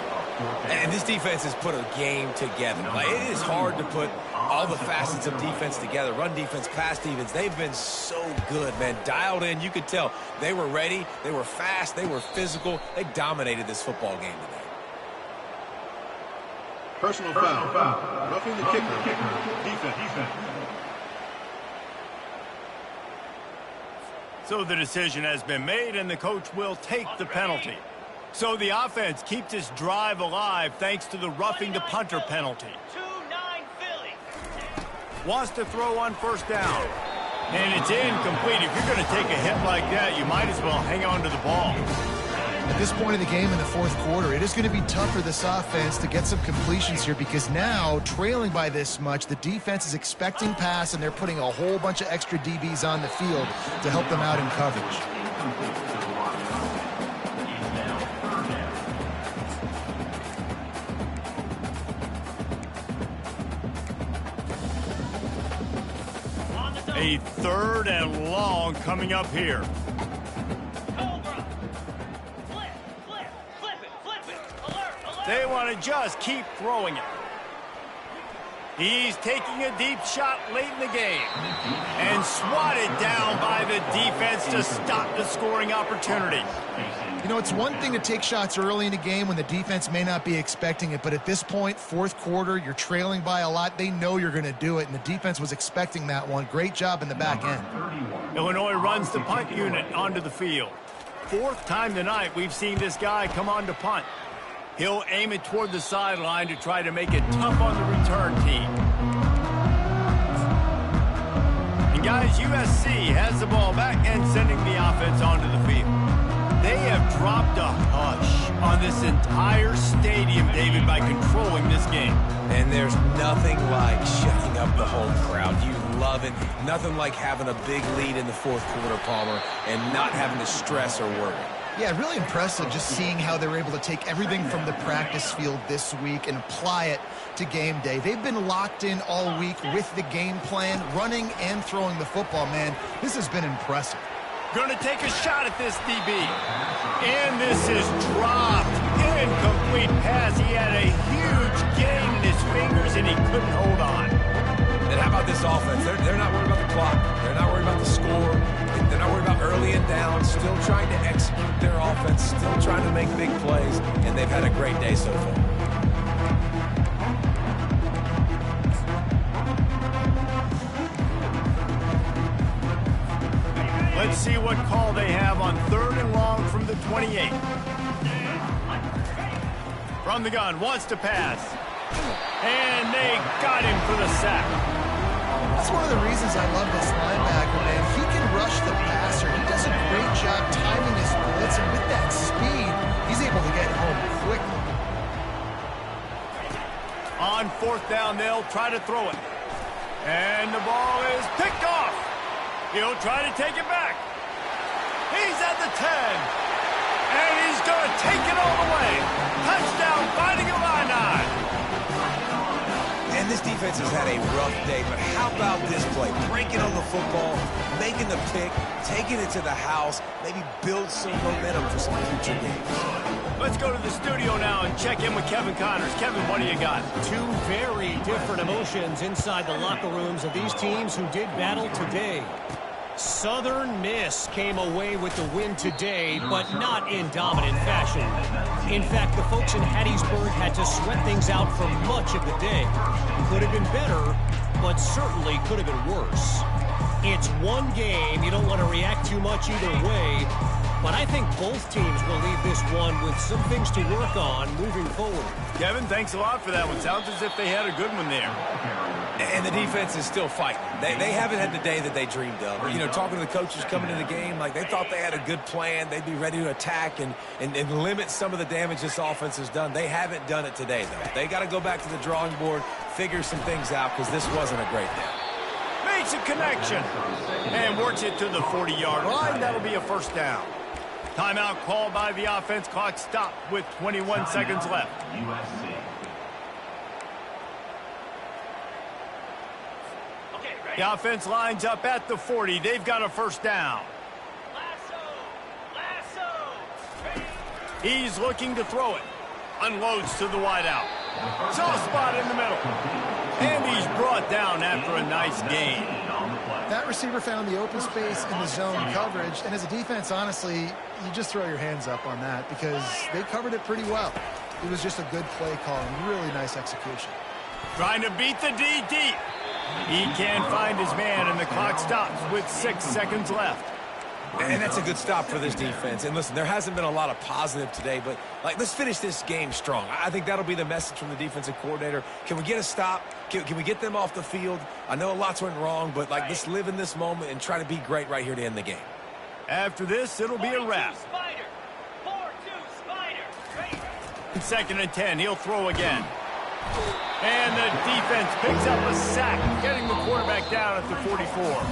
And this defense has put a game together. Like, it is hard to put all the facets of defense together. Run defense, pass defense. They've been so good, man. Dialed in. You could tell they were ready. They were fast. They were physical. They dominated this football game today. Personal foul. Roughing the kicker. Defense. So the decision has been made, and the coach will take the penalty. So the offense keeps this drive alive thanks to the roughing the punter penalty. 2-9 Philly. Wants to throw on first down. And it's incomplete. If you're going to take a hit like that, you might as well hang on to the ball. At this point of the game in the fourth quarter, it is going to be tough for this offense to get some completions here because now, trailing by this much, the defense is expecting pass, and they're putting a whole bunch of extra DBs on the field to help them out in coverage. A third and long coming up here. They want to just keep throwing it. He's taking a deep shot late in the game. And swatted down by the defense to stop the scoring opportunity. You know, it's one thing to take shots early in the game when the defense may not be expecting it, but at this point, fourth quarter, you're trailing by a lot. They know you're going to do it, and the defense was expecting that one. Great job in the back end. Illinois runs the punt unit onto the field. Fourth time tonight we've seen this guy come on to punt. He'll aim it toward the sideline to try to make it tough on the return team. And guys, USC has the ball back and sending the offense onto the field. They have dropped a hush on this entire stadium, David, by controlling this game. And there's nothing like shutting up the home crowd. You love it. Nothing like having a big lead in the fourth quarter, Palmer, and not having to stress or worry. Yeah, really impressive just seeing how they were able to take everything from the practice field this week and apply it to game day. They've been locked in all week with the game plan, running and throwing the football, man. This has been impressive. Going to take a shot at this DB. And this is dropped. Incomplete pass. He had a huge gain in his fingers, and he couldn't hold on. And how about this offense? They're not worried about the clock. They're not worried about the score. They're not worried about early and down. Still trying to execute their offense. Still trying to make big plays. And they've had a great day so far. Let's see what call they have on third and long from the 28. From the gun, wants to pass. And they got him for the sack. That's one of the reasons I love this linebacker, man. He can rush the passer. He does a great job timing his blitz, and with that speed, he's able to get home quickly. On fourth down, they'll try to throw it. And the ball is picked off. He'll try to take it back. He's at the 10. And he's going to take it all the way. Touchdown, Fighting Illini. And this defense has had a rough day, but how about this play? Breaking on the football, making the pick, taking it to the house, maybe build some momentum for some future games. Let's go to the studio now and check in with Kevin Connors. Kevin, what do you got? Two very different emotions inside the locker rooms of these teams who did battle today. Southern Miss came away with the win today, but not in dominant fashion. In fact, the folks in Hattiesburg had to sweat things out for much of the day. Could have been better, but certainly could have been worse. It's one game. You don't want to react too much either way, but I think both teams will leave this one with some things to work on moving forward. Kevin, thanks a lot for that one. Sounds as if they had a good one there. And the defense is still fighting. They haven't had the day that they dreamed of. You know, talking to the coaches coming into the game, like they thought they had a good plan. They'd be ready to attack and limit some of the damage this offense has done. They haven't done it today, though. They got to go back to the drawing board, figure some things out, because this wasn't a great day. Makes a connection. And works it to the 40-yard line. That'll be a first down. Timeout called by the offense. Clock stopped with 21 seconds left. USC. The offense lines up at the 40. They've got a first down. He's looking to throw it. Unloads to the wideout. Soft spot in the middle. And he's brought down after a nice gain. That receiver found the open space in the zone coverage, and as a defense, honestly, you just throw your hands up on that because they covered it pretty well. It was just a good play call and really nice execution. Trying to beat the D deep. He can't find his man, and the clock stops with 6 seconds left. And that's a good stop for this defense. And listen, there hasn't been a lot of positive today, but let's finish this game strong. I think that'll be the message from the defensive coordinator. Can we get a stop? Can we get them off the field? I know lots went wrong, but let's live in this moment and try to be great right here to end the game. After this, it'll be a wrap. 2nd and 10. He'll throw again. And the defense picks up a sack, getting the quarterback down at the 44.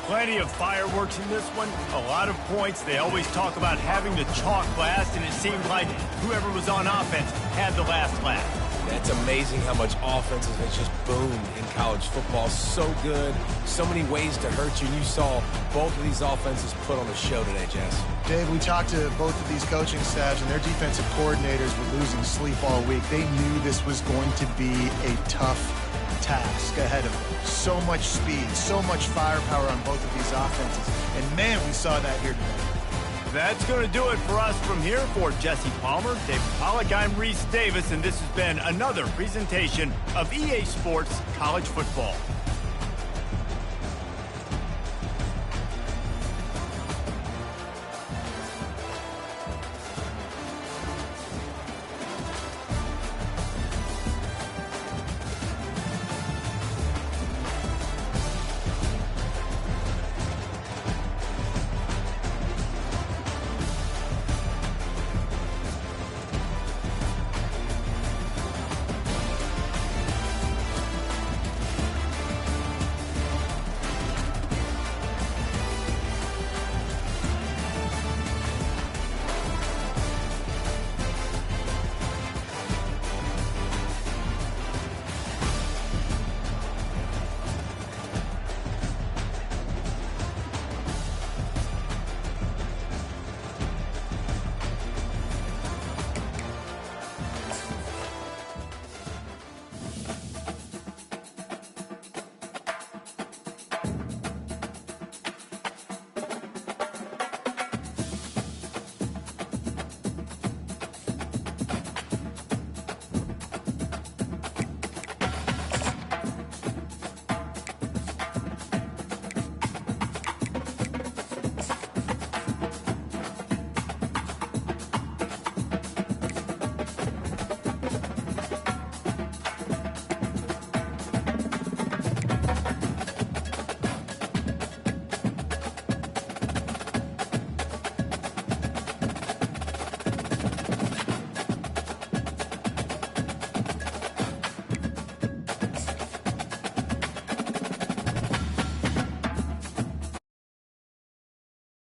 Plenty of fireworks in this one. A lot of points. They always talk about having the chalk last, and it seemed like whoever was on offense had the last laugh. It's amazing how much offense has just boomed in college football. So good. So many ways to hurt you. And you saw both of these offenses put on a show today, Jess. Dave, we talked to both of these coaching staffs, and their defensive coordinators were losing sleep all week. They knew this was going to be a tough task ahead of them. So much speed, so much firepower on both of these offenses. And, man, we saw that here today. That's going to do it for us from here. For Jesse Palmer, David Pollack, I'm Reese Davis, and this has been another presentation of EA Sports College Football.